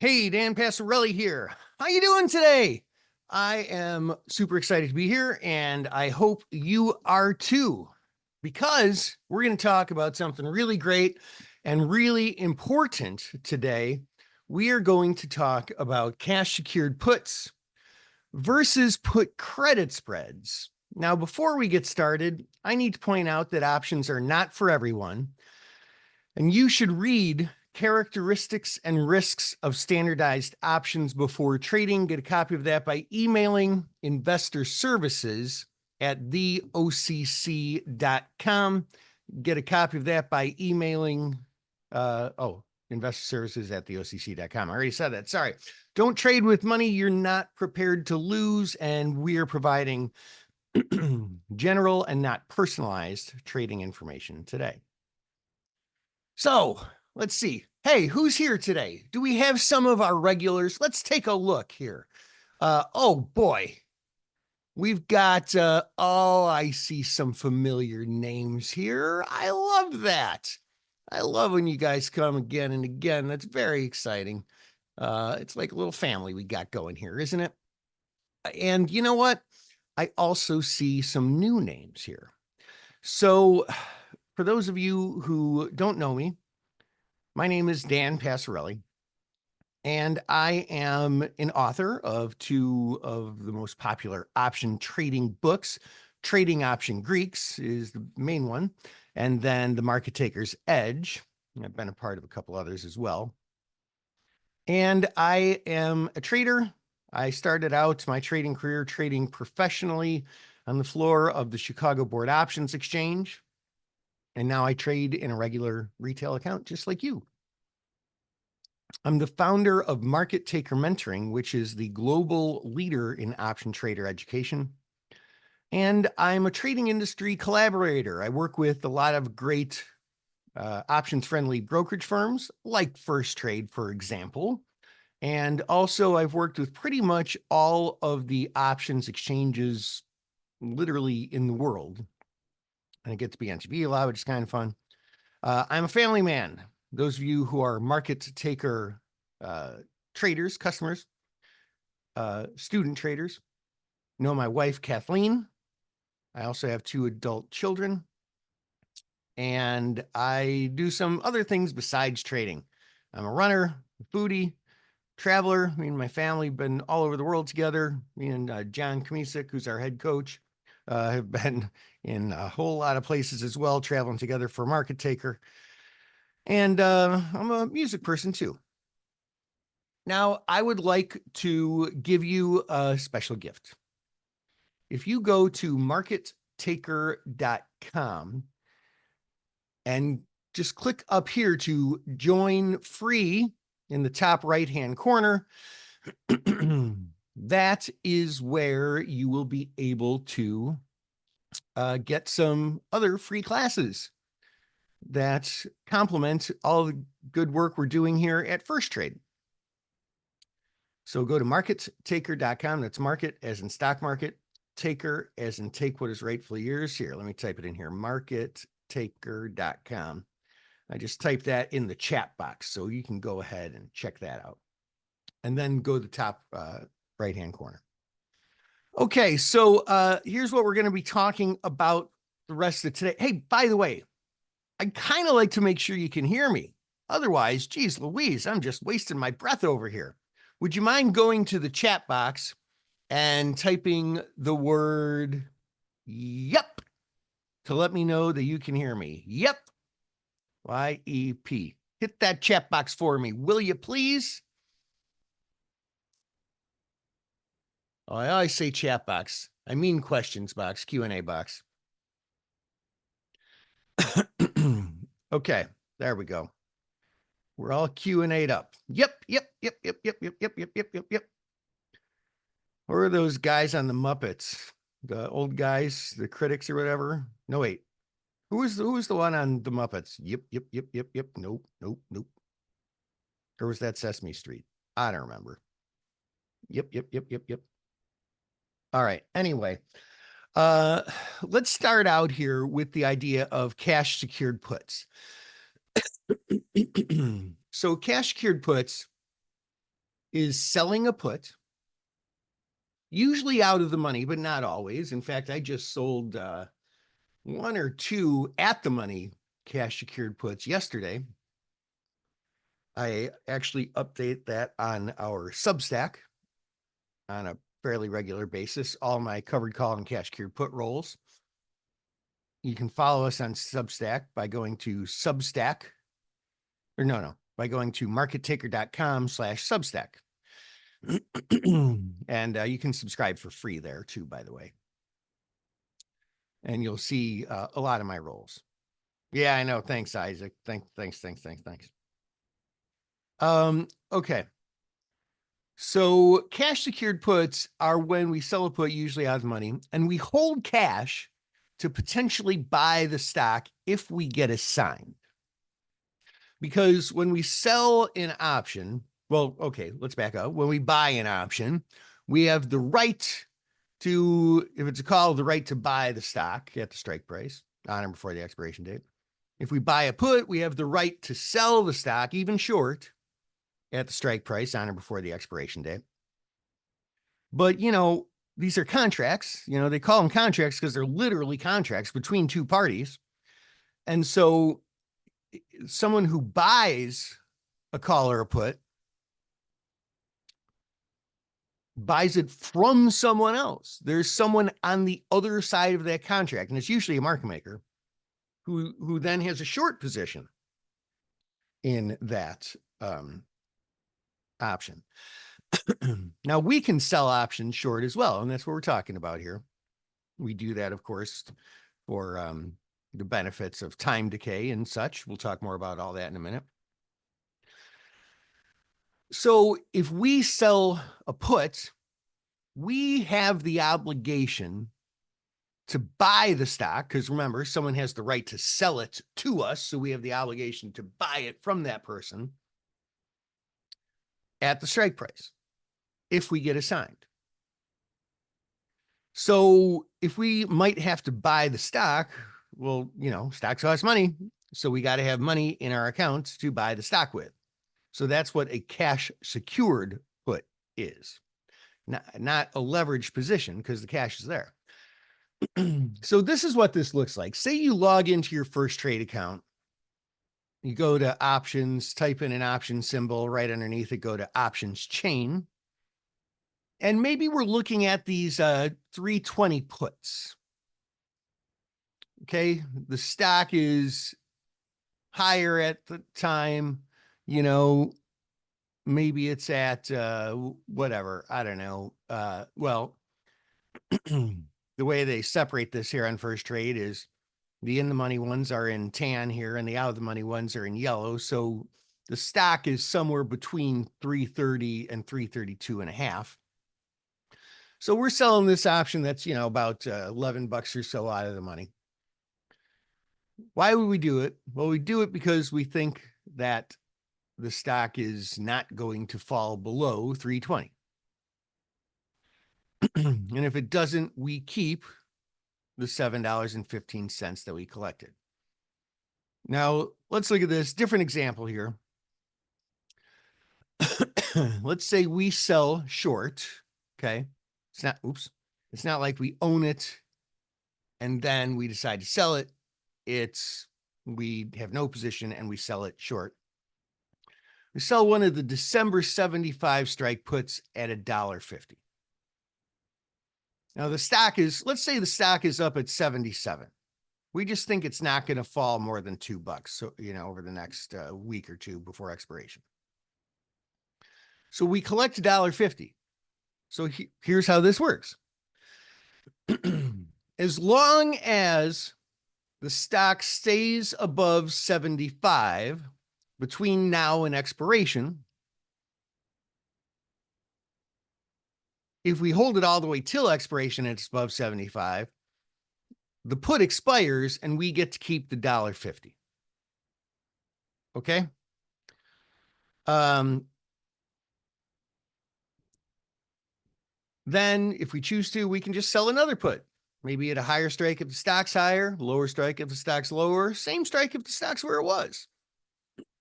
Hey, Dan Passarelli here. How you doing today? I am super excited to be here, and I hope you are too, because we're going to talk about something really great and really important today. We are going to talk about cash secured puts versus put credit spreads. Now, before we get started, I need to point out that options are not for everyone, and you should read characteristics and risks of standardized options before trading. Get a copy of that by emailing investor services at theocc.com. Get a copy of that by emailing, investor services at theocc.com. I already said that. Sorry. Don't trade with money you're not prepared to lose. And we are providing general and not personalized trading information today. So let's see. Hey, who's here today? Do we have some of our regulars? Let's take a look here. Oh boy, we've got, I see some familiar names here. I love that. I love when you guys come again and again. That's very exciting. It's like a little family we got going here, isn't it? And you know what? I also see some new names here. So for those of you who don't know me, my name is Dan Passarelli, and I am an author of two of the most popular option trading books. Trading Option Greeks is the main one, and then The Market Taker's Edge. I've been a part of a couple others as well. And I am a trader. I started out my trading career trading professionally on the floor of the Chicago Board Options Exchange. And now I trade in a regular retail account, just like you. I'm the founder of Market Taker Mentoring, which is the global leader in option trader education. And I'm a trading industry collaborator. I work with a lot of great options-friendly brokerage firms like Firstrade, for example. And also I've worked with pretty much all of the options exchanges literally in the world. And I get to be on TV a lot, which is kind of fun. I'm a family man. Those of you who are Market Taker traders, customers, student traders, know my wife, Kathleen. I also have 2 adult children. And I do some other things besides trading. I'm a runner, a foodie, traveler. Me and my family have been all over the world together. Me and John Kamisik, who's our head coach, have been in a whole lot of places as well, traveling together for Market Taker. And I'm a music person too. Now, I would like to give you a special gift. If you go to markettaker.com and just click up here to join free in the top right-hand corner, that is where you will be able to get some other free classes that complement all the good work we're doing here at Firstrade. So go to markettaker.com. That's market as in stock market, taker as in take what is rightfully yours. Here, let me type it in here, markettaker.com. I just typed that in the chat box, so you can go ahead and check that out. And then go to the top right-hand corner. Okay, so here's what we're going to be talking about the rest of today. Hey, by the way, I kind of like to make sure you can hear me. Otherwise, geez Louise, I'm just wasting my breath over here. Would you mind going to the chat box and typing the word yep to let me know that you can hear me? Yep. Y-E-P. Hit that chat box for me, will you please? Oh, I always say chat box. I mean questions box, Q&A box. Okay, there we go. We're all Q&A'd up. Yep. Who are those guys on the Muppets? The old guys, the critics or whatever? No, wait. Who was the one on the Muppets? Yep. Nope. Or was that Sesame Street? I don't remember. Yep. All right. Anyway, let's start out here with the idea of cash secured puts. So cash secured puts is selling a put, usually out of the money, but not always. In fact, I just sold one or two at the money cash secured puts yesterday. I actually update that on our Substack on a fairly regular basis, all my covered call and cash secured put rolls. You can follow us on Substack by going to Substack, or no, by going to markettaker.com/Substack. And you can subscribe for free there too, by the way. And you'll see a lot of my rolls. Yeah, I know. Thanks, Isaac. Thanks. Okay. So cash secured puts are when we sell a put, usually out of money, and we hold cash to potentially buy the stock if we get assigned. Because when we sell an option, well, okay, let's back up. When we buy an option, we have the right to, if it's a call, the right to buy the stock at the strike price on or before the expiration date. If we buy a put, we have the right to sell the stock, even short, at the strike price on or before the expiration date. But, these are contracts. They call them contracts because they're literally contracts between two parties. And so someone who buys a call or a put buys it from someone else. There's someone on the other side of that contract, and it's usually a market maker who then has a short position in that option. Now, we can sell options short as well, and that's what we're talking about here. We do that, of course, for the benefits of time decay and such. We'll talk more about all that in a minute. So if we sell a put, we have the obligation to buy the stock, because remember, someone has the right to sell it to us, so we have the obligation to buy it from that person at the strike price if we get assigned. So if we might have to buy the stock, well, stocks cost money, so we got to have money in our accounts to buy the stock with. So that's what a cash secured put is. Not a leveraged position, because the cash is there. So this is what this looks like. Say you log into your Firstrade account. You go to options, type in an option symbol, right underneath it, go to options chain. And maybe we're looking at these 320 puts. Okay, the stock is higher at the time, maybe it's at whatever, I don't know. Well, the way they separate this here on Firstrade is the in the money ones are in tan here and the out of the money ones are in yellow. So the stock is somewhere between 330 and 332 and a half. So we're selling this option that's, about 11 bucks or so out of the money. Why would we do it? Well, we do it because we think that the stock is not going to fall below 320. And if it doesn't, we keep the $7.15 that we collected. Now, let's look at this different example here. Let's say we sell short, okay? It's not like we own it and then we decide to sell it. We have no position and we sell it short. We sell one of the December 75 strike puts at $1.50. Now let's say the stock is up at 77. We just think it's not going to fall more than $2. So, over the next week or two before expiration. So we collect $1.50. So here's how this works. As long as the stock stays above 75 between now and expiration, if we hold it all the way till expiration and it's above 75, the put expires and we get to keep the $1.50. Okay. Then if we choose to, we can just sell another put, maybe at a higher strike if the stock's higher, lower strike if the stock's lower, same strike if the stock's where it was.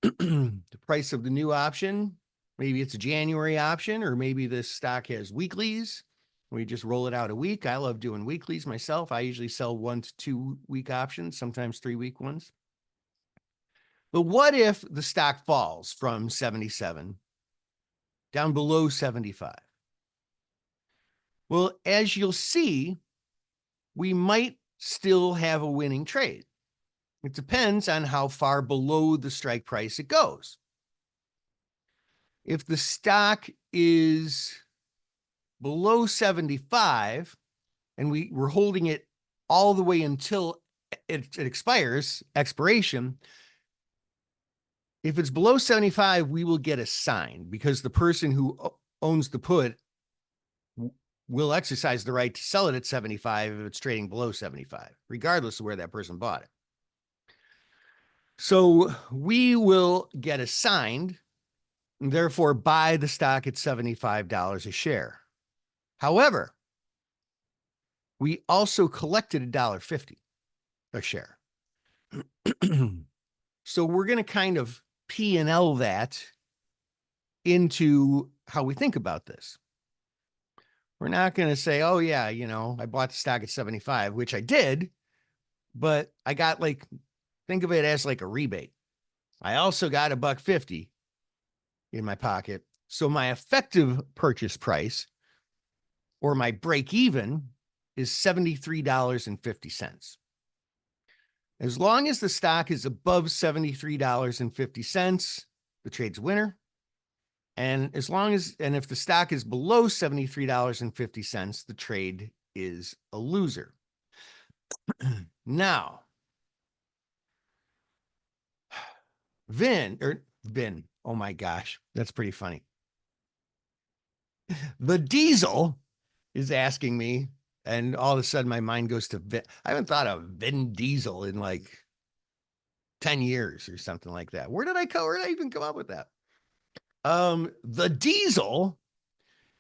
The price of the new option Maybe it's a January option, or maybe this stock has weeklies. We just roll it out a week. I love doing weeklies myself. I usually sell 1 to 2 week options, sometimes 3-week ones. But what if the stock falls from 77 down below 75? Well, as you'll see, we might still have a winning trade. It depends on how far below the strike price it goes. If the stock is below 75 and we're holding it all the way until it expires, expiration, if it's below 75, we will get a sign because the person who owns the put will exercise the right to sell it at 75 if it's trading below 75, regardless of where that person bought it. So we will get assigned, and therefore buy the stock at $75 a share. However, we also collected $1.50 a share. So we're going to kind of P&L that into how we think about this. We're not going to say, oh yeah, you know, I bought the stock at 75, which I did, but I got think of it as like a rebate. I also got $1.50 in my pocket. So my effective purchase price or my break even is $73.50. As long as the stock is above $73.50, the trade's a winner. And if the stock is below $73.50, the trade is a loser. Now, Vin, oh my gosh, that's pretty funny. The Diesel is asking me, and all of a sudden my mind goes to Vin. I haven't thought of Vin Diesel in like 10 years or something like that. Where did I even come up with that? The Diesel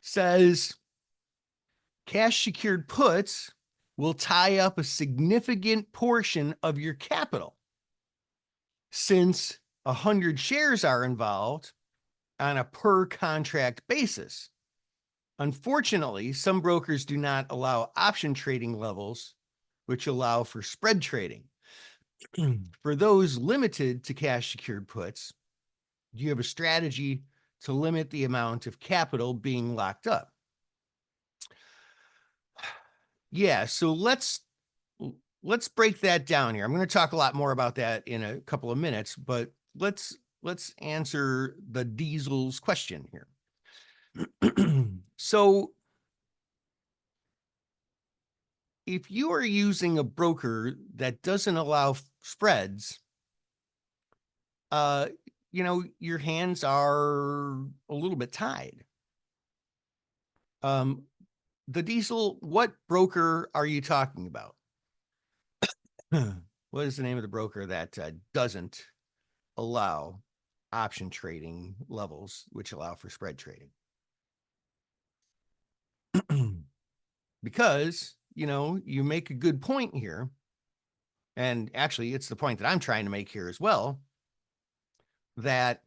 says cash secured puts will tie up a significant portion of your capital since 100 shares are involved on a per contract basis. Unfortunately, some brokers do not allow option trading levels, which allow for spread trading. For those limited to cash secured puts, do you have a strategy to limit the amount of capital being locked up? Yeah, so let's break that down here. I'm going to talk a lot more about that in a couple of minutes, but let's answer the Diesel's question here. So if you are using a broker that doesn't allow spreads, you know, your hands are a little bit tied. The Diesel, what broker are you talking about? What is the name of the broker that doesn't allow option trading levels, which allow for spread trading? Because, you know, you make a good point here. And actually, it's the point that I'm trying to make here as well, that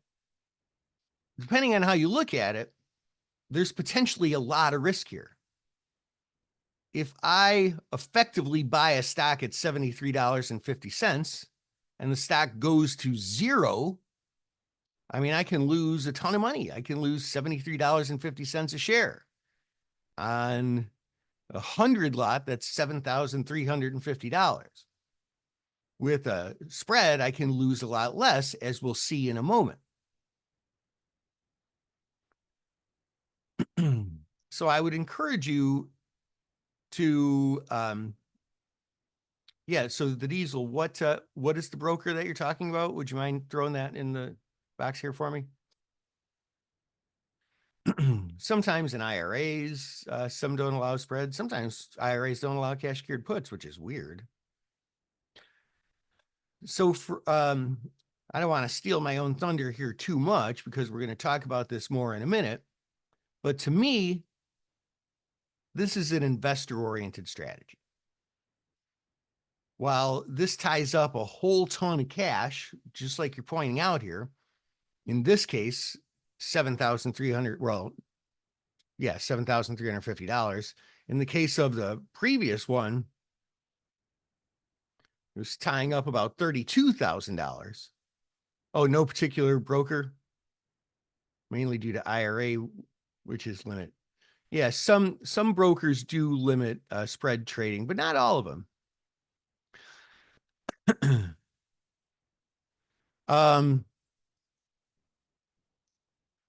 depending on how you look at it, there's potentially a lot of risk here. If I effectively buy a stock at $73.50 and the stock goes to zero, I mean, I can lose a ton of money. I can lose $73.50 a share. On 100 lot, that's $7,350. With a spread, I can lose a lot less, as we'll see in a moment. So I would encourage you to, yeah, so the Diesel, what is the broker that you're talking about? Would you mind throwing that in the box here for me? Sometimes in IRAs, some don't allow spreads. Sometimes IRAs don't allow cash secured puts, which is weird. So for, I don't want to steal my own thunder here too much because we're going to talk about this more in a minute. But to me, this is an investor-oriented strategy. While this ties up a whole ton of cash, just like you're pointing out here, in this case, $7,300. Well, yeah, $7,350. In the case of the previous one, it was tying up about $32,000. Oh, no particular broker, mainly due to IRA, which is limit. Yeah, some brokers do limit spread trading, but not all of them.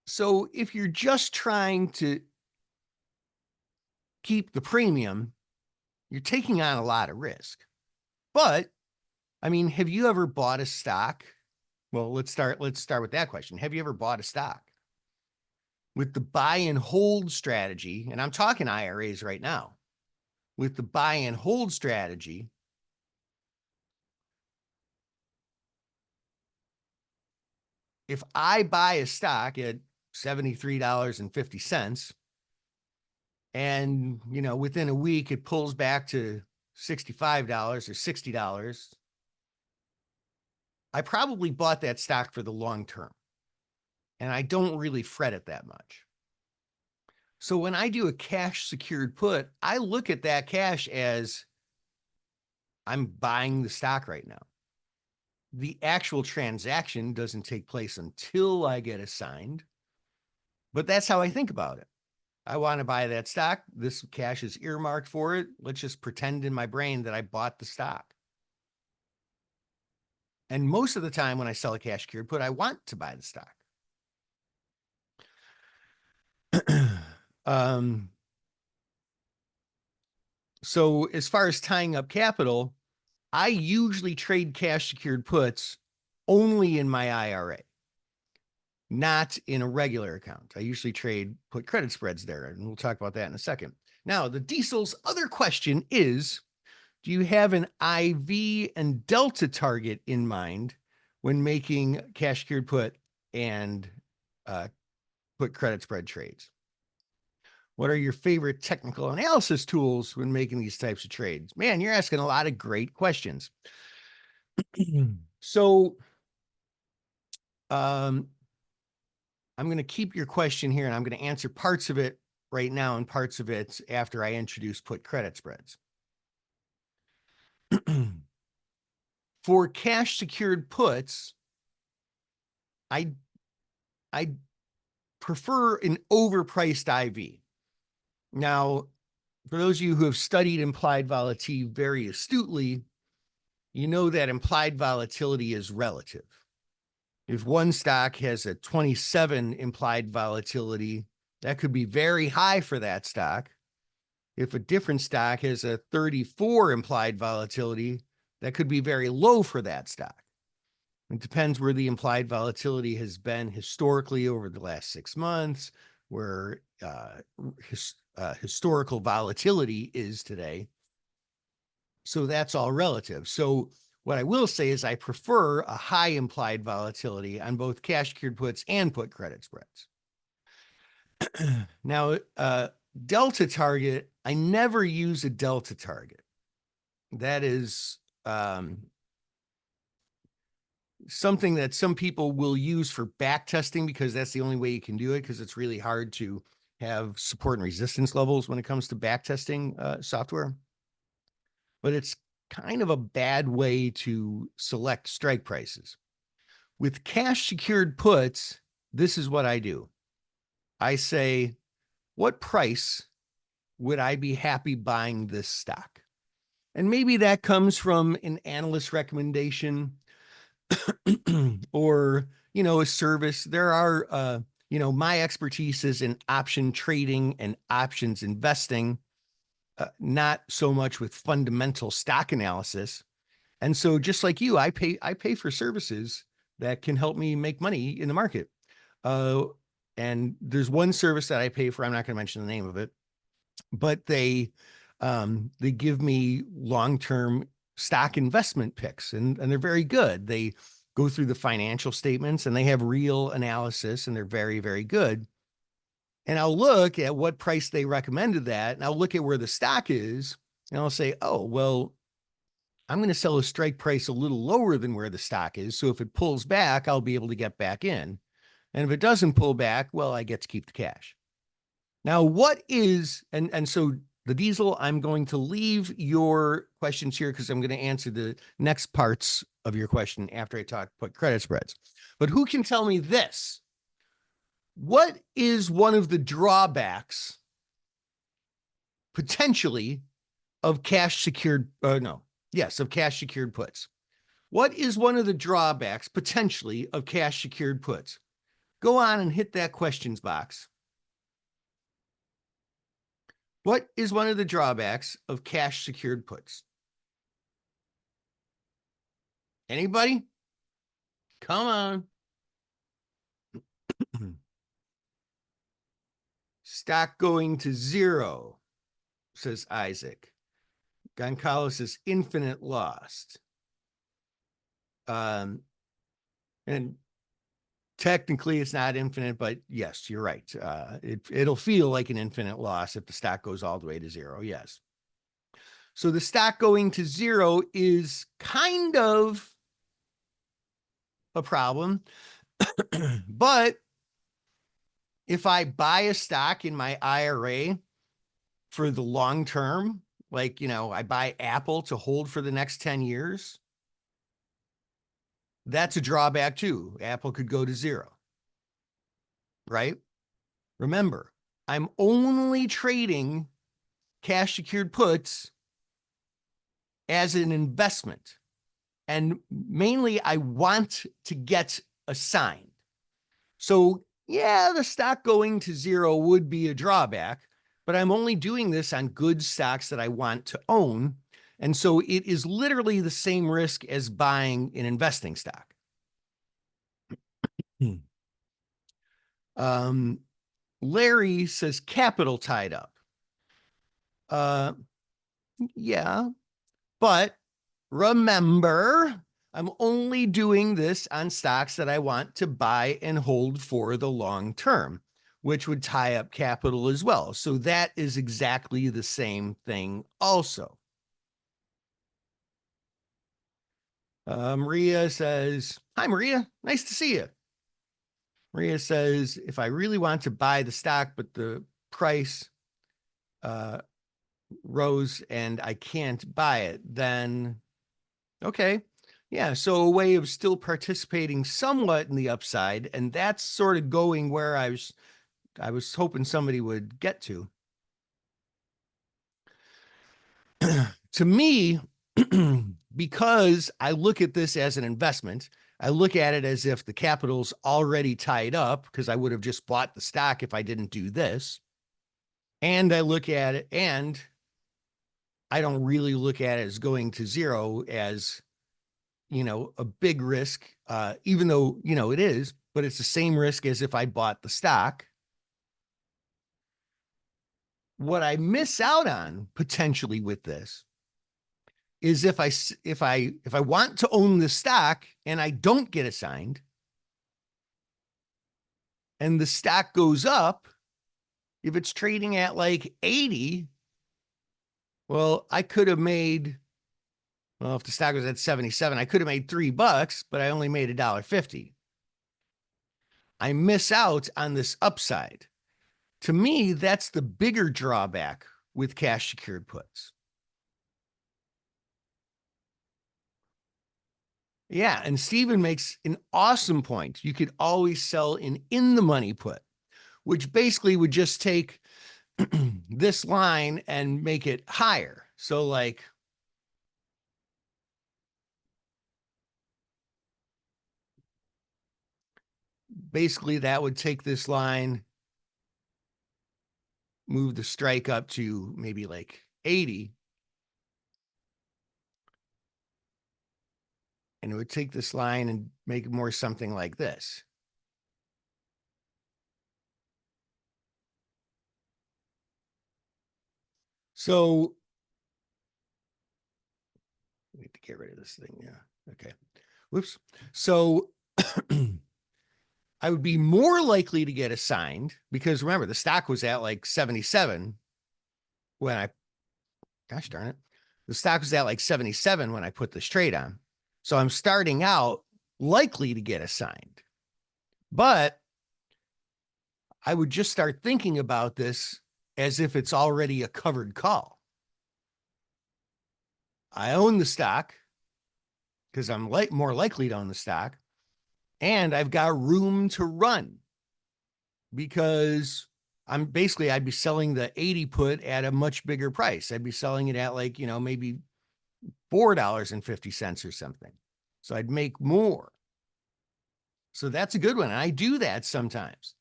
So if you're just trying to keep the premium, you're taking on a lot of risk. But I mean, have you ever bought a stock? Well, let's start with that question. Have you ever bought a stock? With the buy and hold strategy, and I'm talking IRAs right now. With the buy and hold strategy, if I buy a stock at $73.50 and, you know, within a week it pulls back to $65 or $60, I probably bought that stock for the long term. And I don't really fret it that much. So when I do a cash secured put, I look at that cash as I'm buying the stock right now. The actual transaction doesn't take place until I get assigned, but that's how I think about it. I want to buy that stock. This cash is earmarked for it. Let's just pretend in my brain that I bought the stock. And most of the time when I sell a cash secured put, I want to buy the stock. So as far as tying up capital, I usually trade cash secured puts only in my IRA, not in a regular account. I usually trade put credit spreads there, and we'll talk about that in a second. Now, the Diesel's other question is, do you have an IV and delta target in mind when making cash secured put and put credit spread trades? What are your favorite technical analysis tools when making these types of trades? Man, you're asking a lot of great questions. So I'm going to keep your question here and I'm going to answer parts of it right now and parts of it after I introduce put credit spreads. For cash secured puts, I prefer an overpriced IV. Now, for those of you who have studied implied volatility very astutely, you know that implied volatility is relative. If one stock has a 27 implied volatility, that could be very high for that stock. If a different stock has a 34 implied volatility, that could be very low for that stock. It depends where the implied volatility has been historically over the last 6 months, where historical volatility is today. So that's all relative. So what I will say is I prefer a high implied volatility on both cash secured puts and put credit spreads. Now, delta target, I never use a delta target. That is something that some people will use for back testing because that's the only way you can do it, because it's really hard to have support and resistance levels when it comes to back testing software. But it's kind of a bad way to select strike prices. With cash secured puts, this is what I do. I say, what price would I be happy buying this stock? And maybe that comes from an analyst recommendation or, you know, a service. There are, you know, my expertise is in option trading and options investing, not so much with fundamental stock analysis. And so just like you, I pay for services that can help me make money in the market. And there's one service that I pay for. I'm not going to mention the name of it, but they give me long-term stock investment picks, and they're very good. They go through the financial statements and they have real analysis, and they're very, very good. And I'll look at what price they recommended that, and I'll look at where the stock is, and I'll say, oh, well, I'm going to sell a strike price a little lower than where the stock is. So if it pulls back, I'll be able to get back in. And if it doesn't pull back, well, I get to keep the cash. Now, what is, and so the diesel, I'm going to leave your questions here because I'm going to answer the next parts of your question after I talk about credit spreads. But who can tell me this? What is one of the drawbacks potentially of cash secured, of cash secured puts? What is one of the drawbacks potentially of cash secured puts? Go on and hit that questions box. What is one of the drawbacks of cash secured puts? Anybody? Come on. Stock going to zero, says Isaac. Goncalo says infinite lost. And technically it's not infinite, but yes, you're right. It'll feel like an infinite loss if the stock goes all the way to zero. Yes. So the stock going to zero is kind of a problem. But if I buy a stock in my IRA for the long term, like, I buy Apple to hold for the next 10 years, that's a drawback too. Apple could go to zero, right? Remember, I'm only trading cash secured puts as an investment. And mainly I want to get assigned. So yeah, the stock going to zero would be a drawback, but I'm only doing this on good stocks that I want to own. And so it is literally the same risk as buying an investing stock. Larry says capital tied up. Yeah, but remember, I'm only doing this on stocks that I want to buy and hold for the long term, which would tie up capital as well. So that is exactly the same thing also. Maria says, hi, Maria. Nice to see you. Maria says, if I really want to buy the stock, but the price rose and I can't buy it, then okay. Yeah. So a way of still participating somewhat in the upside. And that's sort of going where I was hoping somebody would get to. To me, because I look at this as an investment, I look at it as if the capital's already tied up because I would have just bought the stock if I didn't do this. And I look at it, and I don't really look at it as going to zero as, a big risk, even though, it is, but it's the same risk as if I bought the stock. What I miss out on potentially with this is if I want to own the stock and I don't get assigned and the stock goes up, if it's trading at like 80, well, I could have made, well, if the stock was at 77, I could have made $3, but I only made $1.50. I miss out on this upside. To me, that's the bigger drawback with cash secured puts. Yeah, and Stephen makes an awesome point. You could always sell an in the money put, which basically would just take this line and make it higher. So like, basically that would take this line, move the strike up to maybe like 80. And it would take this line and make it more something like this. So I need to get rid of this thing. Yeah. Okay. Whoops. So I would be more likely to get assigned because remember, the stock was at like 77 when gosh darn it, the stock was at like 77 when I put this trade on. So I'm starting out likely to get assigned. But I would just start thinking about this as if it's already a covered call. I own the stock because I'm more likely to own the stock, and I've got room to run because I'd be selling the 80 put at a much bigger price. I'd be selling it at like, maybe $4.50 or something. So I'd make more. So that's a good one. I do that sometimes.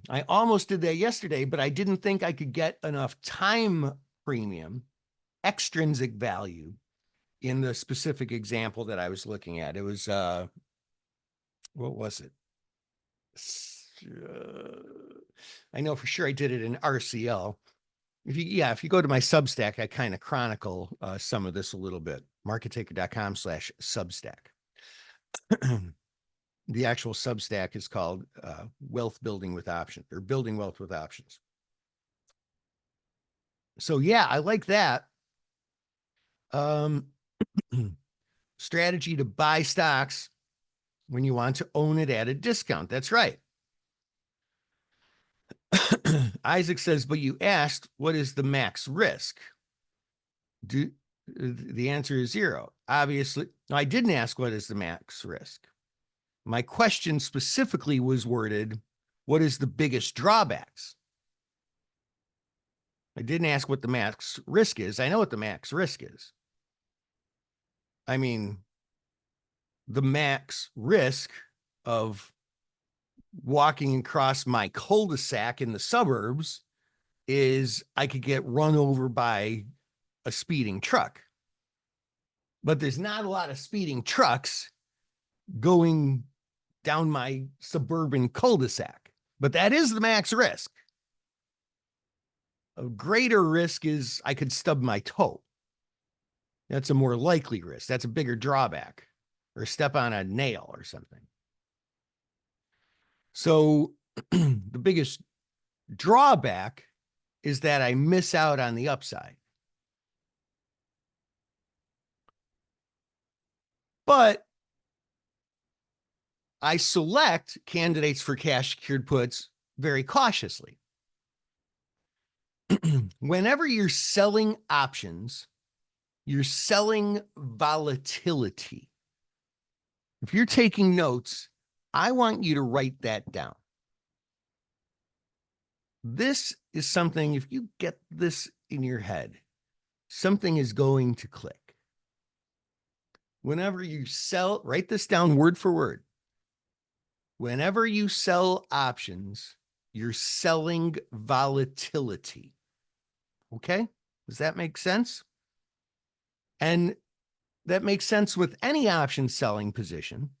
I almost did that yesterday, but I didn't think I could get enough time premium, extrinsic value in the specific example that I was looking at. It was, what was it? I know for sure I did it in RCL. If you go to my Substack, I kind of chronicle some of this a little bit. markettaker.com/Substack. The actual Substack is called Wealth Building with Options, or Building Wealth with Options. So yeah, I like that. Strategy to buy stocks when you want to own it at a discount. That's right. Isaac says, but you asked, what is the max risk? The answer is 0. Obviously, I didn't ask what is the max risk. My question specifically was worded, what is the biggest drawbacks? I didn't ask what the max risk is. I know what the max risk is. I mean, the max risk of walking across my cul-de-sac in the suburbs is I could get run over by a speeding truck. But there's not a lot of speeding trucks going down my suburban cul-de-sac. But that is the max risk. A greater risk is I could stub my toe. That's a more likely risk. That's a bigger drawback, or step on a nail or something. So the biggest drawback is that I miss out on the upside. But I select candidates for cash secured puts very cautiously. Whenever you're selling options, you're selling volatility. If you're taking notes, I want you to write that down. This is something, if you get this in your head, something is going to click. Whenever you sell, write this down word for word. Whenever you sell options, you're selling volatility. Okay? Does that make sense? And that makes sense with any option selling position.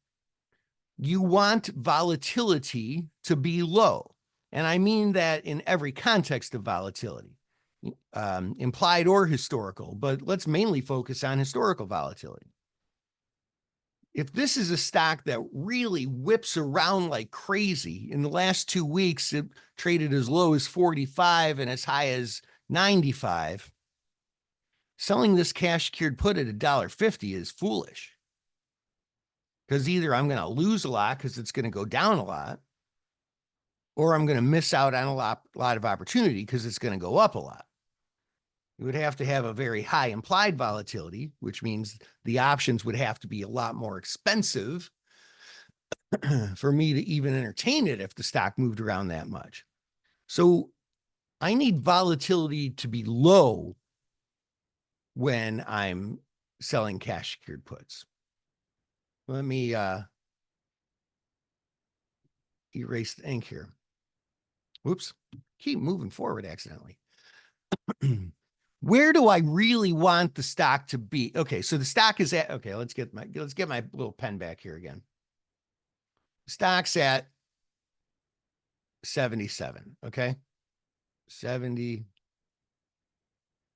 You want volatility to be low. And I mean that in every context of volatility, implied or historical, but let's mainly focus on historical volatility. If this is a stock that really whips around like crazy, in the last 2 weeks, it traded as low as 45 and as high as 95. Selling this cash secured put at $1.50 is foolish. Because either I'm going to lose a lot because it's going to go down a lot, or I'm going to miss out on a lot of opportunity because it's going to go up a lot. You would have to have a very high implied volatility, which means the options would have to be a lot more expensive for me to even entertain it if the stock moved around that much. So I need volatility to be low when I'm selling cash secured puts. Let me erase the ink here. Whoops. Keep moving forward accidentally. Where do I really want the stock to be? Okay, so the stock is at, okay, let's get my little pen back here again. Stock's at 77, okay? 70.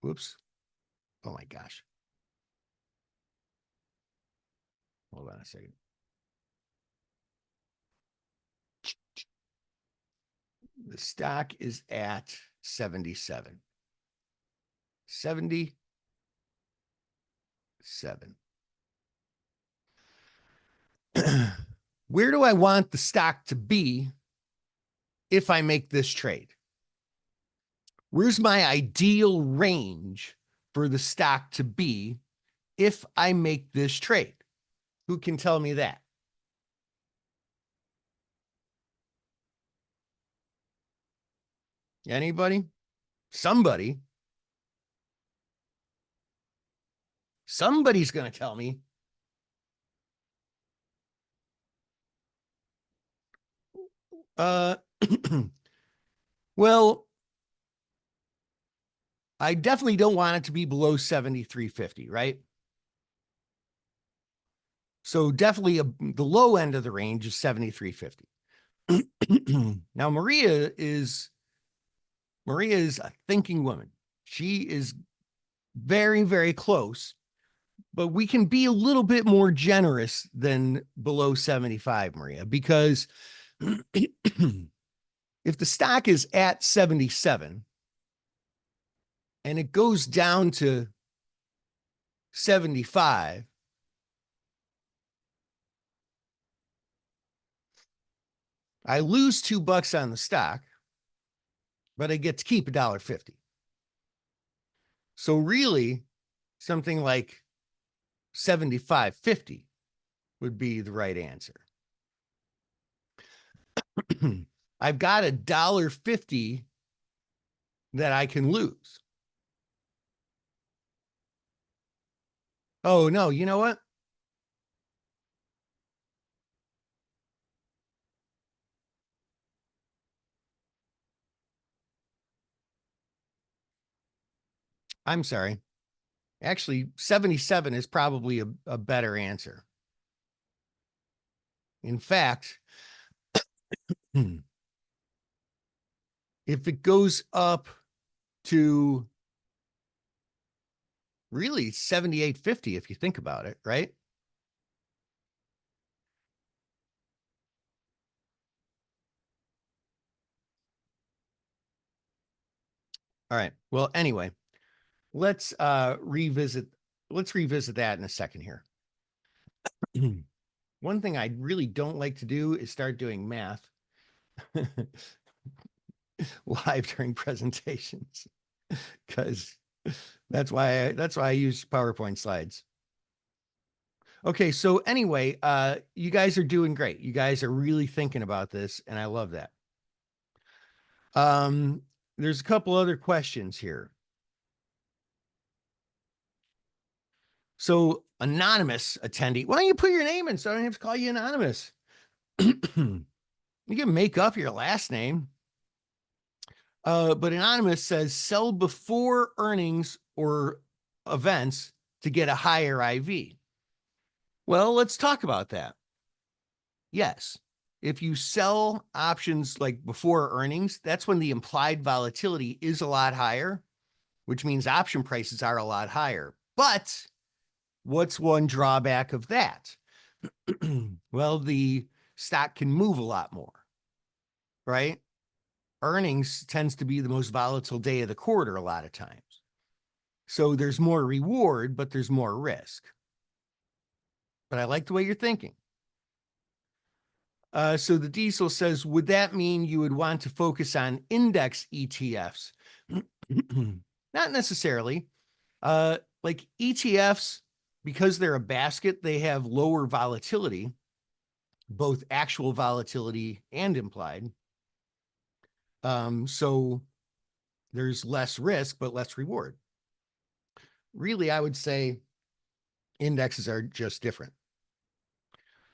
Whoops. Oh my gosh. Hold on a second. The stock is at 77. 77. Where do I want the stock to be if I make this trade? Where's my ideal range for the stock to be if I make this trade? Who can tell me that? Anybody? Somebody. Somebody's going to tell me. Well, I definitely don't want it to be below 73.50, right? So definitely the low end of the range is 73.50. Now, Maria is a thinking woman. She is very, very close, but we can be a little bit more generous than below 75, Maria, because if the stock is at 77 and it goes down to 75, I lose $2 on the stock, but I get to keep $1.50. So really, something like 75.50 would be the right answer. I've got $1.50 that I can lose. Oh, no, you know what? I'm sorry. Actually, 77 is probably a better answer. In fact, if it goes up to really 78.50, if you think about it, right? All right. Well, anyway, let's revisit that in a second here. One thing I really don't like to do is start doing math live during presentations, because that's why I use PowerPoint slides. Okay, so anyway, you guys are doing great. You guys are really thinking about this, and I love that. There's a couple other questions here. So, anonymous attendee, why don't you put your name in so I don't have to call you anonymous? You can make up your last name. But anonymous says sell before earnings or events to get a higher IV. Well, let's talk about that. Yes. If you sell options like before earnings, that's when the implied volatility is a lot higher, which means option prices are a lot higher. But what's one drawback of that? Well, the stock can move a lot more, right? Earnings tends to be the most volatile day of the quarter a lot of times. So there's more reward, but there's more risk. But I like the way you're thinking. So the diesel says, would that mean you would want to focus on index ETFs? Not necessarily. Like ETFs, because they're a basket, they have lower volatility, both actual volatility and implied. So there's less risk, but less reward. Really, I would say indexes are just different.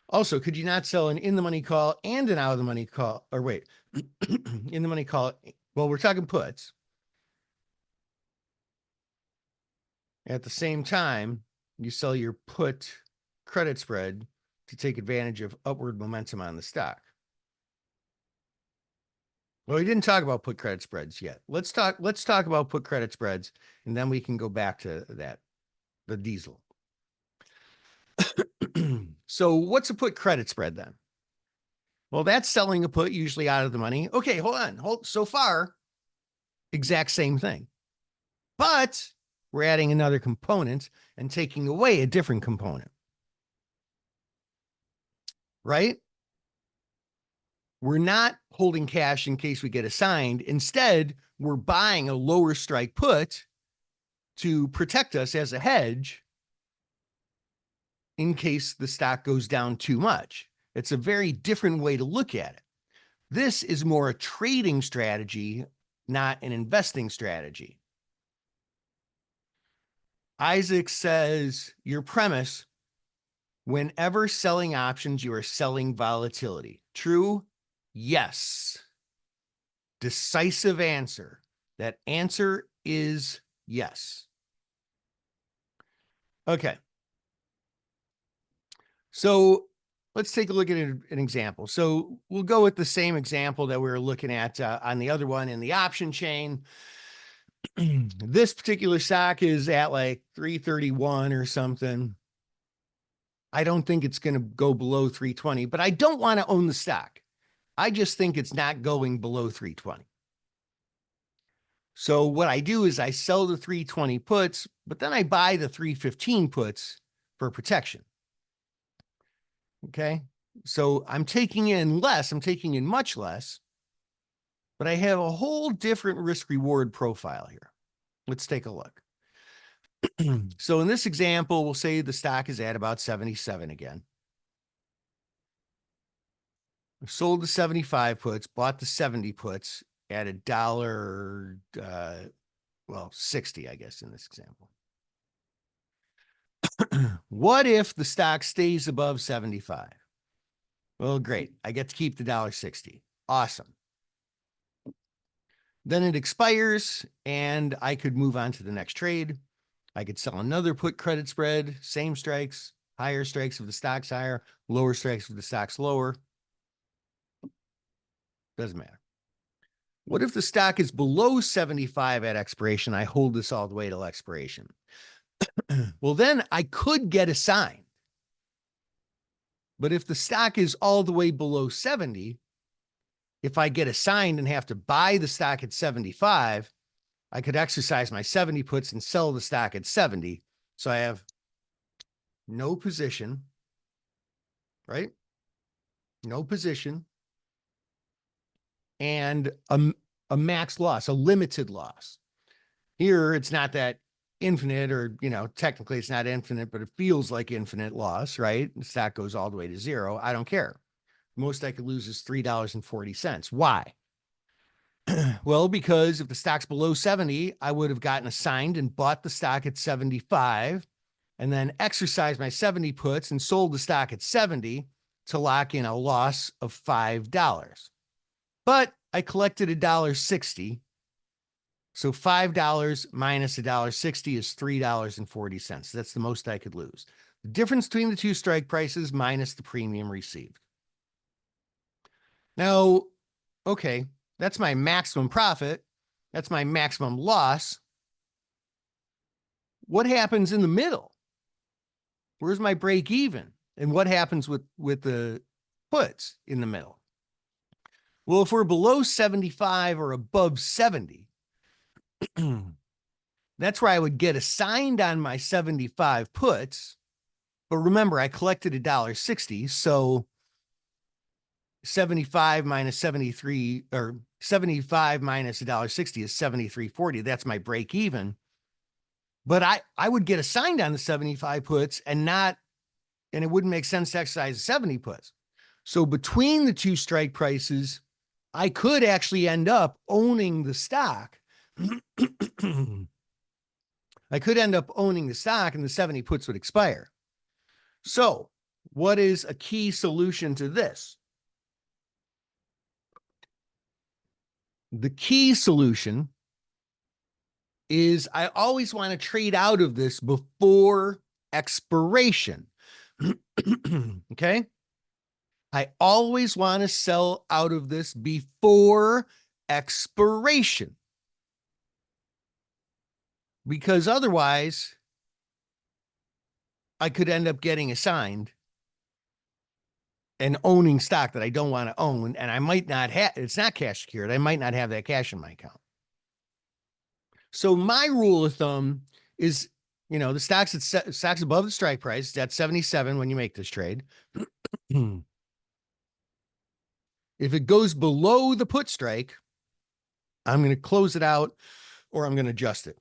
Also, could you not sell an in-the-money call and an out-of-the-money call? Or wait, in-the-money call. Well, we're talking puts. At the same time, you sell your put credit spread to take advantage of upward momentum on the stock. Well, we didn't talk about put credit spreads yet. Let's talk about put credit spreads, and then we can go back to that, the diesel. So what's a put credit spread then? Well, that's selling a put usually out of the money. Okay, hold on. So far, exact same thing. But we're adding another component and taking away a different component. Right? we're not holding cash in case we get assigned. Instead, we're buying a lower strike put to protect us as a hedge in case the stock goes down too much. It's a very different way to look at it. This is more a trading strategy, not an investing strategy. Isaac says, your premise, whenever selling options, you are selling volatility. True? Yes. Decisive answer. That answer is yes. Okay. So let's take a look at an example. So we'll go with the same example that we were looking at on the other one in the option chain. This particular stock is at like 331 or something. I don't think it's going to go below 320, but I don't want to own the stock. I just think it's not going below 320. So what I do is I sell the 320 puts, but then I buy the 315 puts for protection. Okay. So I'm taking in less, I'm taking in much less, but I have a whole different risk reward profile here. Let's take a look. So in this example, we'll say the stock is at about 77 again. I've sold the 75 puts, bought the 70 puts at $1, well, 60, I guess, in this example. What if the stock stays above 75? Well, great. I get to keep the $1.60. Awesome. Then it expires and I could move on to the next trade. I could sell another put credit spread, same strikes, higher strikes if the stock's higher, lower strikes if the stock's lower. Doesn't matter. What if the stock is below 75 at expiration? I hold this all the way till expiration. Well, then I could get assigned. But if the stock is all the way below 70, if I get assigned and have to buy the stock at 75, I could exercise my 70 puts and sell the stock at 70. So I have no position, right? No position. And a max loss, a limited loss. Here, it's not that infinite, or, technically it's not infinite, but it feels like infinite loss, right? The stock goes all the way to zero. I don't care. Most I could lose is $3.40. Why? Well, because if the stock's below 70, I would have gotten assigned and bought the stock at 75 and then exercised my 70 puts and sold the stock at 70 to lock in a loss of $5. But I collected $1.60. So $5 minus $1.60 is $3.40. That's the most I could lose. The difference between the two strike prices minus the premium received. Now, okay, that's my maximum profit. That's my maximum loss. What happens in the middle? Where's my break even? And what happens with the puts in the middle? Well, if we're below 75 or above 70, that's where I would get assigned on my 75 puts. But remember, I collected $1.60. So 75 minus 73, or 75 minus $1.60 is $73.40. That's my break even. But I would get assigned on the 75 puts and it wouldn't make sense to exercise the 70 puts. So between the two strike prices, I could actually end up owning the stock. I could end up owning the stock and the 70 puts would expire. So what is a key solution to this? The key solution is I always want to trade out of this before expiration. Okay. I always want to sell out of this before expiration, because otherwise I could end up getting assigned and owning stock that I don't want to own. And I might not have, it's not cash secured. I might not have that cash in my account. So my rule of thumb is, the stock's above the strike price. That's 77 when you make this trade. If it goes below the put strike, I'm going to close it out or I'm going to adjust it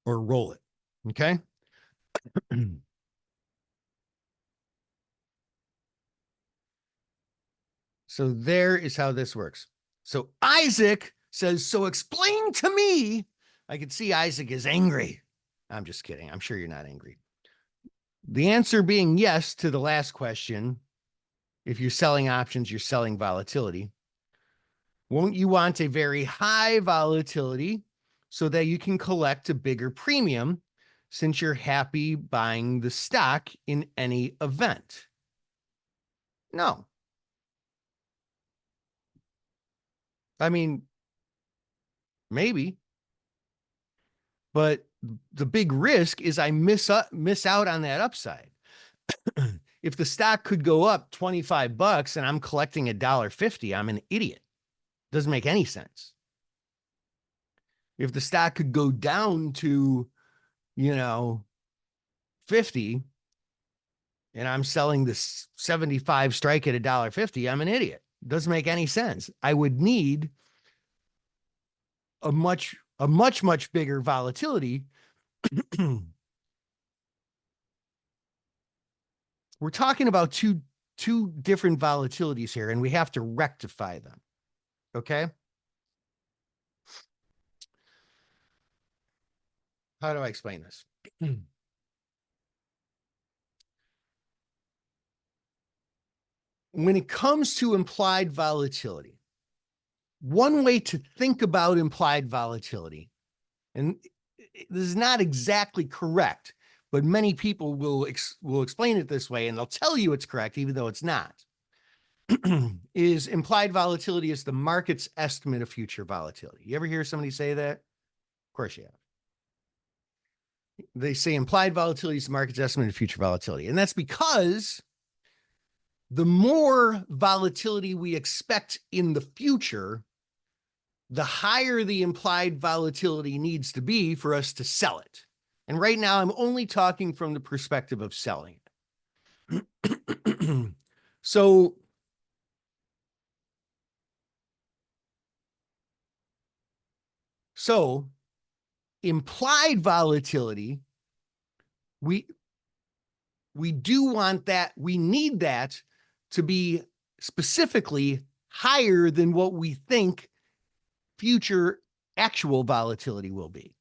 or roll it. Okay. So there is how this works. So Isaac says, so explain to me. I can see Isaac is angry. I'm just kidding. I'm sure you're not angry. The answer being yes to the last question. If you're selling options, you're selling volatility. Won't you want a very high volatility so that you can collect a bigger premium since you're happy buying the stock in any event? No. I mean, maybe, but the big risk is I miss out on that upside. If the stock could go up 25 bucks and I'm collecting $1.50, I'm an idiot. Doesn't make any sense. If the stock could go down to, 50 and I'm selling this 75 strike at $1.50, I'm an idiot. Doesn't make any sense. I would need a much bigger volatility. We're talking about two different volatilities here, and we have to rectify them. Okay. How do I explain this? When it comes to implied volatility, one way to think about implied volatility, and this is not exactly correct, but many people will explain it this way, and they'll tell you it's correct, even though it's not, is implied volatility is the market's estimate of future volatility. You ever hear somebody say that? Of course you have. They say implied volatility is the market's estimate of future volatility. And that's because the more volatility we expect in the future, the higher the implied volatility needs to be for us to sell it. And right now, I'm only talking from the perspective of selling it. So implied volatility, we do want that. We need that to be specifically higher than what we think future actual volatility will be.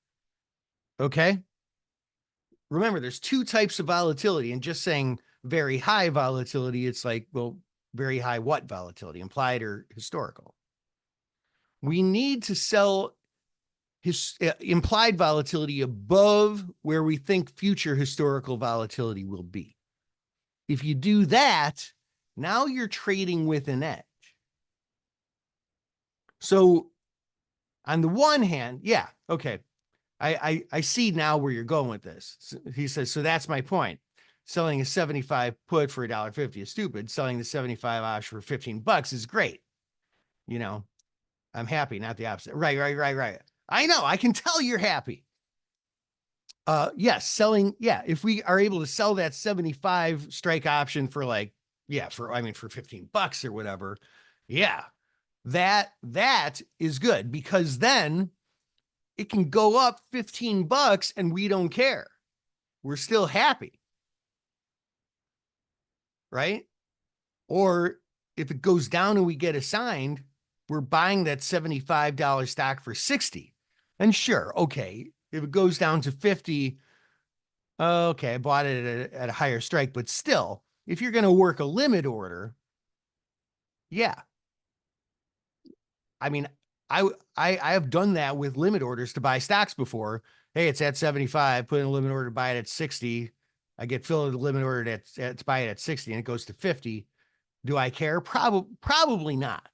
Okay. Remember, there's two types of volatility, and just saying very high volatility, it's like, well, very high what volatility, implied or historical? We need to sell implied volatility above where we think future historical volatility will be. If you do that, now you're trading with an edge. So on the one hand, yeah, okay, I see now where you're going with this. So he says, so that's my point. Selling a 75 put for $1.50 is stupid. Selling the 75 option for 15 bucks is great. I'm happy, not the opposite. Right. I know, I can tell you're happy. Yes, selling, yeah, if we are able to sell that 75 strike option for for 15 bucks or whatever, yeah, that is good, because then it can go up 15 bucks and we don't care. We're still happy. Right? Or if it goes down and we get assigned, we're buying that $75 stock for 60. And sure, okay, if it goes down to 50, okay, I bought it at a higher strike, but still, if you're going to work a limit order, yeah. I mean, I have done that with limit orders to buy stocks before. Hey, it's at 75, put in a limit order to buy it at 60. I get filled with a limit order to buy it at 60 and it goes to 50. Do I care? Probably not.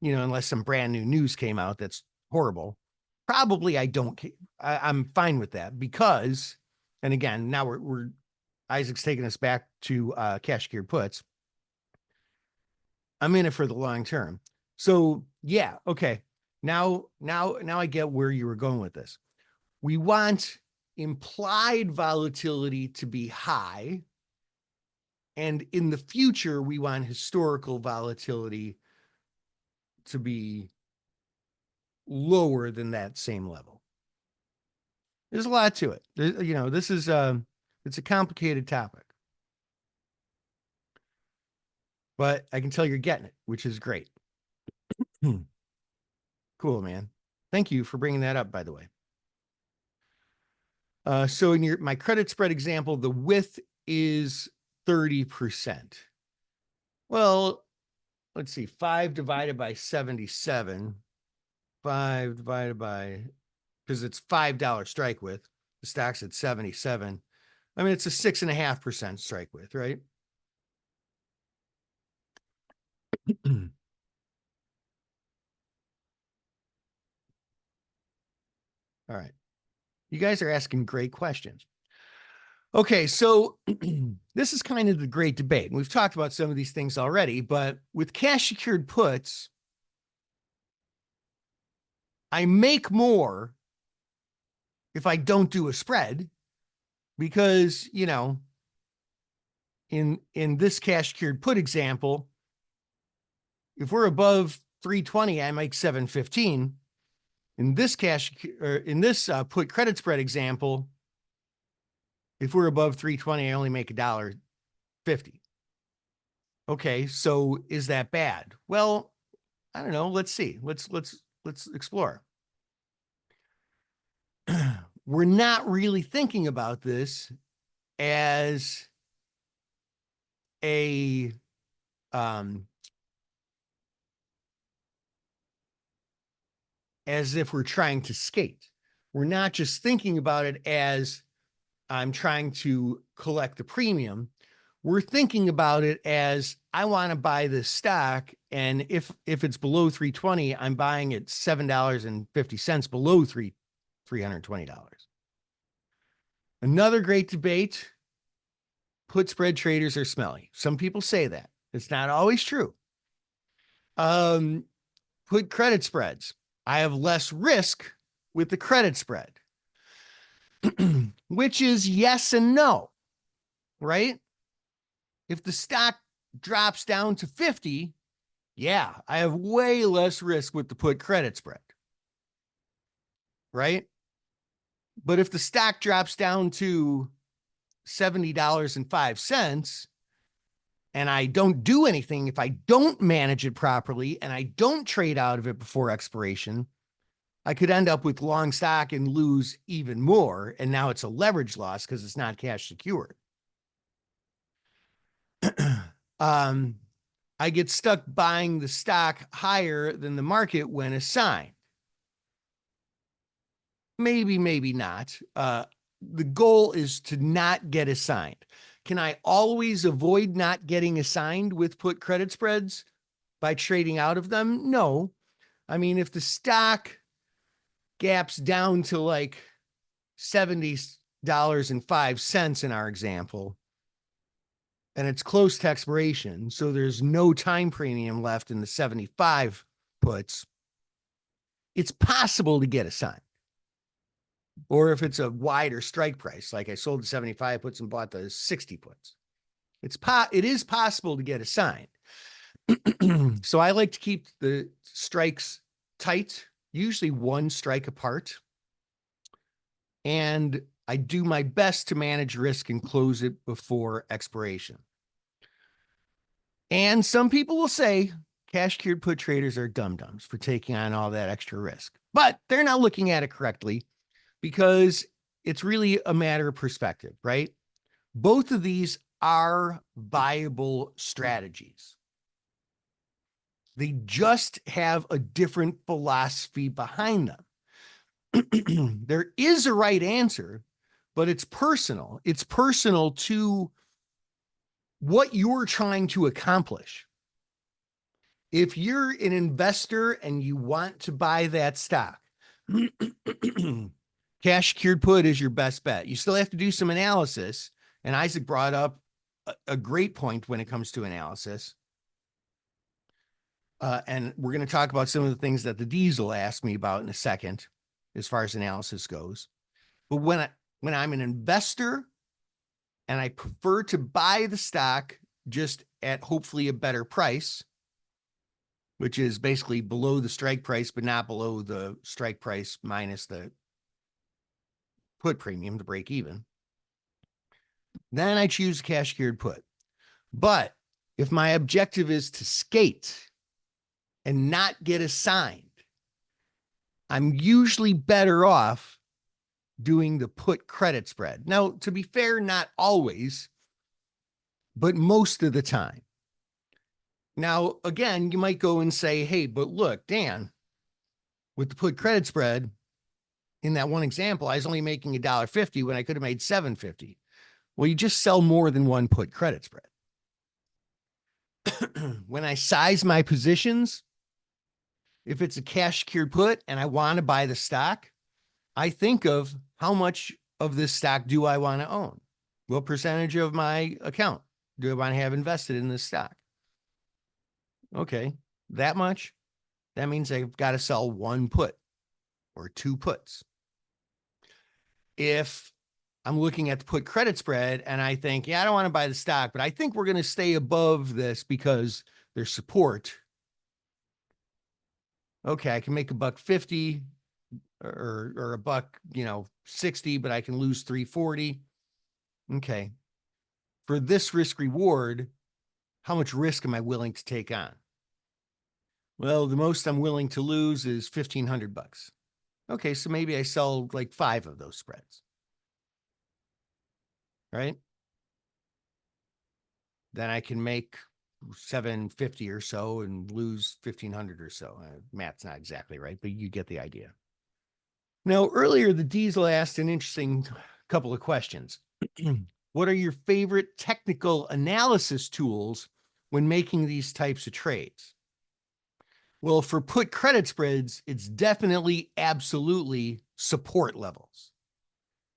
Unless some brand new news came out that's horrible. Probably I don't care. I'm fine with that because, and again, now we're Isaac's taking us back to cash secured puts. I'm in it for the long term. So yeah, okay. Now I get where you were going with this. We want implied volatility to be high. And in the future, we want historical volatility to be lower than that same level. There's a lot to it. This is it's a complicated topic, but I can tell you're getting it, which is great. Cool, man. Thank you for bringing that up, by the way. So in my credit spread example, the width is 30%. Well, let's see, 5 divided by 77. 5 divided by, because it's $5 strike width. The stock's at 77. I mean, it's a 6.5% strike width, right? All right. You guys are asking great questions. Okay, so this is kind of the great debate. We've talked about some of these things already, but with cash secured puts, I make more if I don't do a spread because, in this cash secured put example, if we're above 320, I make 715. In this put credit spread example, if we're above 320, I only make $1.50. Okay, so is that bad? Well, I don't know. Let's see. Let's explore. We're not really thinking about this as a as if we're trying to skate. We're not just thinking about it as I'm trying to collect the premium. We're thinking about it as I want to buy this stock, and if it's below 320, I'm buying it $7.50 below $320. Another great debate: put spread traders are smelly. Some people say that. It's not always true. Put credit spreads. I have less risk with the credit spread, which is yes and no, right? If the stock drops down to 50, yeah, I have way less risk with the put credit spread, right? But if the stock drops down to $70.05 and I don't do anything, if I don't manage it properly and I don't trade out of it before expiration, I could end up with long stock and lose even more. And now it's a leverage loss because it's not cash secured. I get stuck buying the stock higher than the market when assigned. Maybe, maybe not. The goal is to not get assigned. Can I always avoid not getting assigned with put credit spreads by trading out of them? No. I mean, if the stock gaps down to like $70.05 in our example, and it's close to expiration, so there's no time premium left in the 75 puts, it's possible to get assigned. Or if it's a wider strike price, like I sold the 75 puts and bought the 60 puts, it is possible to get assigned. So I like to keep the strikes tight, usually one strike apart. And I do my best to manage risk and close it before expiration. And some people will say cash secured put traders are dum-dums for taking on all that extra risk, but they're not looking at it correctly because it's really a matter of perspective, right? Both of these are viable strategies. They just have a different philosophy behind them. There is a right answer, but it's personal. It's personal to what you're trying to accomplish. If you're an investor and you want to buy that stock, cash secured put is your best bet. You still have to do some analysis. And Isaac brought up a great point when it comes to analysis. And we're going to talk about some of the things that the Diesel asked me about in a second, as far as analysis goes. But when I'm an investor and I prefer to buy the stock just at hopefully a better price, which is basically below the strike price, but not below the strike price minus the put premium to break even. Then I choose cash secured put. But if my objective is to skate and not get assigned, I'm usually better off doing the put credit spread. Now, to be fair, not always, but most of the time. Now, again, you might go and say, hey, but look, Dan, with the put credit spread, in that one example, I was only making $1.50 when I could have made $7.50. Well, you just sell more than one put credit spread. When I size my positions, if it's a cash secured put and I want to buy the stock, I think of how much of this stock do I want to own? What percentage of my account do I want to have invested in this stock? Okay, that much. That means I've got to sell one put or two puts. If I'm looking at the put credit spread and I think, yeah, I don't want to buy the stock, but I think we're going to stay above this because there's support. Okay, I can make $1.50 or $1.60, but I can lose $3.40. Okay. For this risk reward, how much risk am I willing to take on? Well, the most I'm willing to lose is $1,500. Okay, so maybe I sell like 5 of those spreads. Right? Then I can make $750 or so and lose $1,500 or so. Math's not exactly right, but you get the idea. Now, earlier, the Diesel asked an interesting couple of questions. What are your favorite technical analysis tools when making these types of trades? Well, for put credit spreads, it's definitely, absolutely support levels.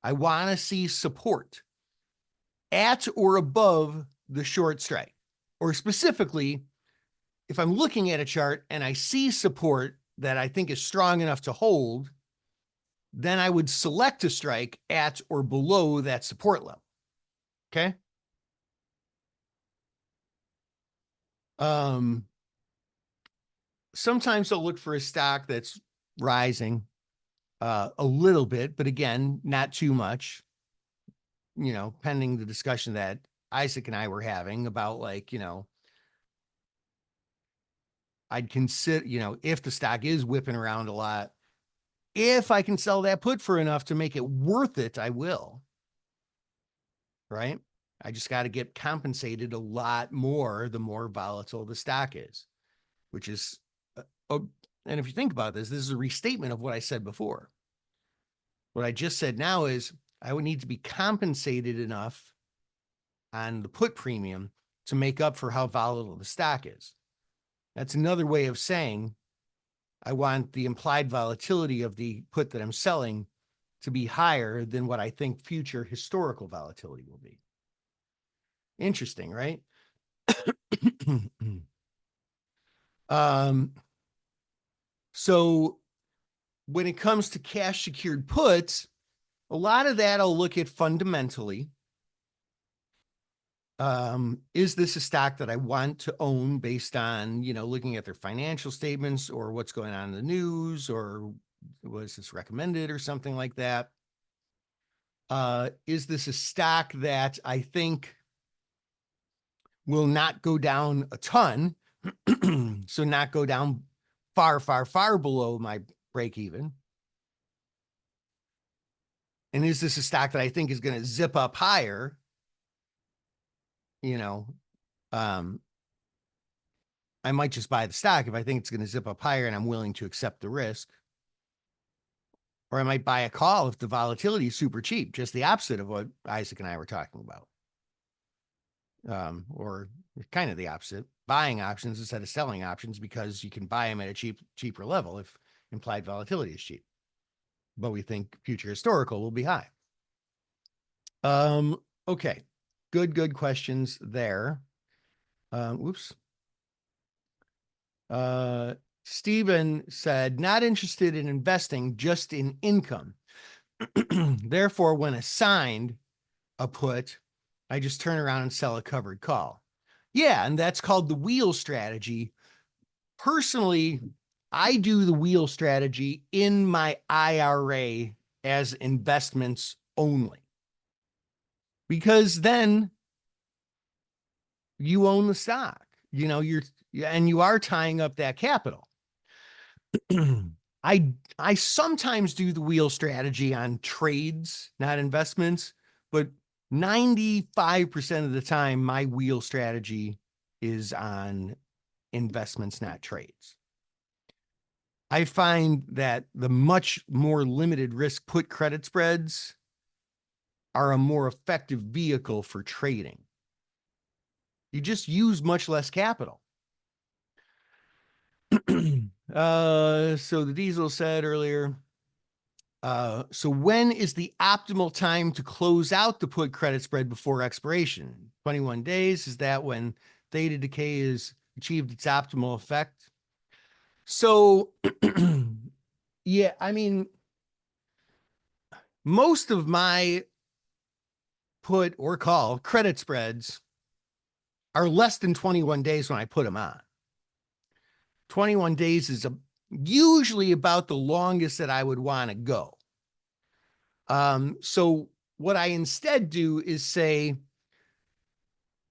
I want to see support at or above the short strike. Or specifically, if I'm looking at a chart and I see support that I think is strong enough to hold, then I would select a strike at or below that support level. Okay. Sometimes I'll look for a stock that's rising a little bit, but again, not too much, pending the discussion that Isaac and I were having about I'd consider, if the stock is whipping around a lot, if I can sell that put for enough to make it worth it, I will. Right? I just got to get compensated a lot more the more volatile the stock is, which is, and if you think about this is a restatement of what I said before. What I just said now is I would need to be compensated enough on the put premium to make up for how volatile the stock is. That's another way of saying I want the implied volatility of the put that I'm selling to be higher than what I think future historical volatility will be. Interesting, right? So when it comes to cash secured puts, a lot of that I'll look at fundamentally. Is this a stock that I want to own based on, looking at their financial statements or what's going on in the news, or was this recommended or something like that? Is this a stock that I think will not go down a ton? So not go down far, far, far below my break even. And is this a stock that I think is going to zip up higher? I might just buy the stock if I think it's going to zip up higher and I'm willing to accept the risk. Or I might buy a call if the volatility is super cheap, just the opposite of what Isaac and I were talking about. Or kind of the opposite, buying options instead of selling options because you can buy them at a cheaper level if implied volatility is cheap. But we think future historical will be high. Okay. Good questions there. Stephen said, not interested in investing, just in income. Therefore, when assigned a put, I just turn around and sell a covered call. Yeah, and that's called the wheel strategy. personally, I do the wheel strategy in my IRA as investments only, because then you own the stock, you know, and you are tying up that capital. I sometimes do the wheel strategy on trades, not investments, but 95% of the time, my wheel strategy is on investments, not trades. I find that the much more limited risk put credit spreads are a more effective vehicle for trading. You just use much less capital. So the Diesel said earlier, so when is the optimal time to close out the put credit spread before expiration? 21 days. Is that when theta decay is achieved its optimal effect? So, yeah, I mean, most of my put or call credit spreads are less than 21 days when I put them on. 21 days is usually about the longest that I would want to go. So what I instead do is say,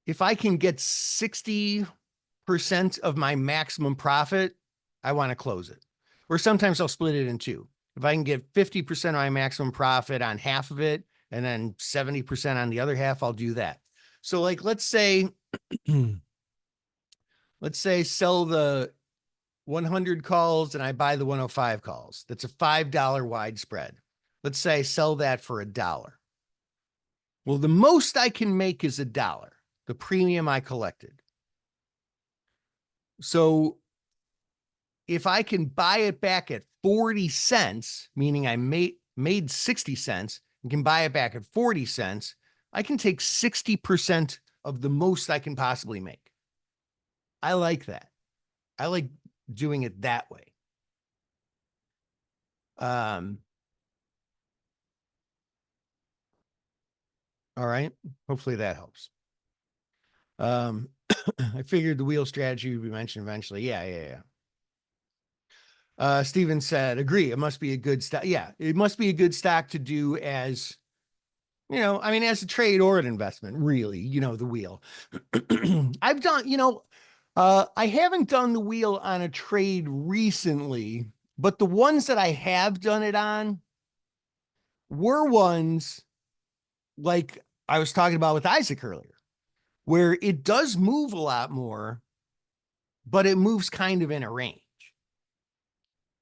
if I can get 60% of my maximum profit, I want to close it. Or sometimes I'll split it in two. If I can get 50% of my maximum profit on half of it, and then 70% on the other half, I'll do that. So like, let's say sell the 100 calls and I buy the 105 calls. That's a $5 wide spread. Let's say I sell that for $1. Well, the most I can make is $1, the premium I collected. So if I can buy it back at 40 cents, meaning I made 60 cents and can buy it back at 40 cents, I can take 60% of the most I can possibly make. I like that. I like doing it that way. All right. Hopefully that helps. I figured the wheel strategy would be mentioned eventually. Yeah. Steven said, agree. It must be a good stock. Yeah, it must be a good stock to do as, you know, I mean, as a trade or an investment, really, you know, the wheel. I've done, you know, I haven't done the wheel on a trade recently, but the ones that I have done it on were ones like I was talking about with Isaac earlier, where it does move a lot more, but it moves kind of in a range,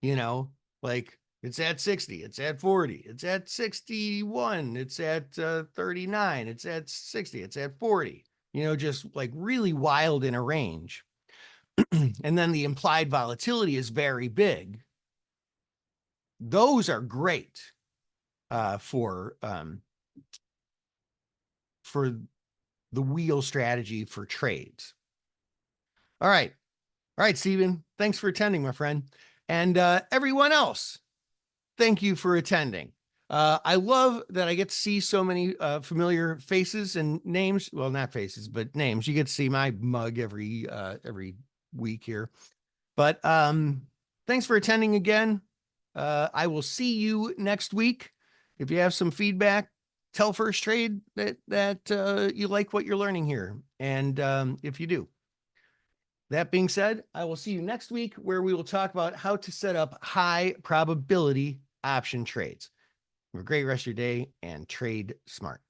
you know, like it's at 60, it's at 40, it's at 61, it's at 39, it's at 60, it's at 40, you know, just like really wild in a range. And then the implied volatility is very big. Those are great for the wheel strategy for trades. All right. All right, Stephen, thanks for attending, my friend. And everyone else, thank you for attending. I love that I get to see so many familiar faces and names. Well, not faces, but names. You get to see my mug every week here. But thanks for attending again. I will see you next week. If you have some feedback, tell Firstrade that you like what you're learning here. And if you do. That being said, I will see you next week where we will talk about how to set up high probability option trades. Have a great rest of your day and trade smart.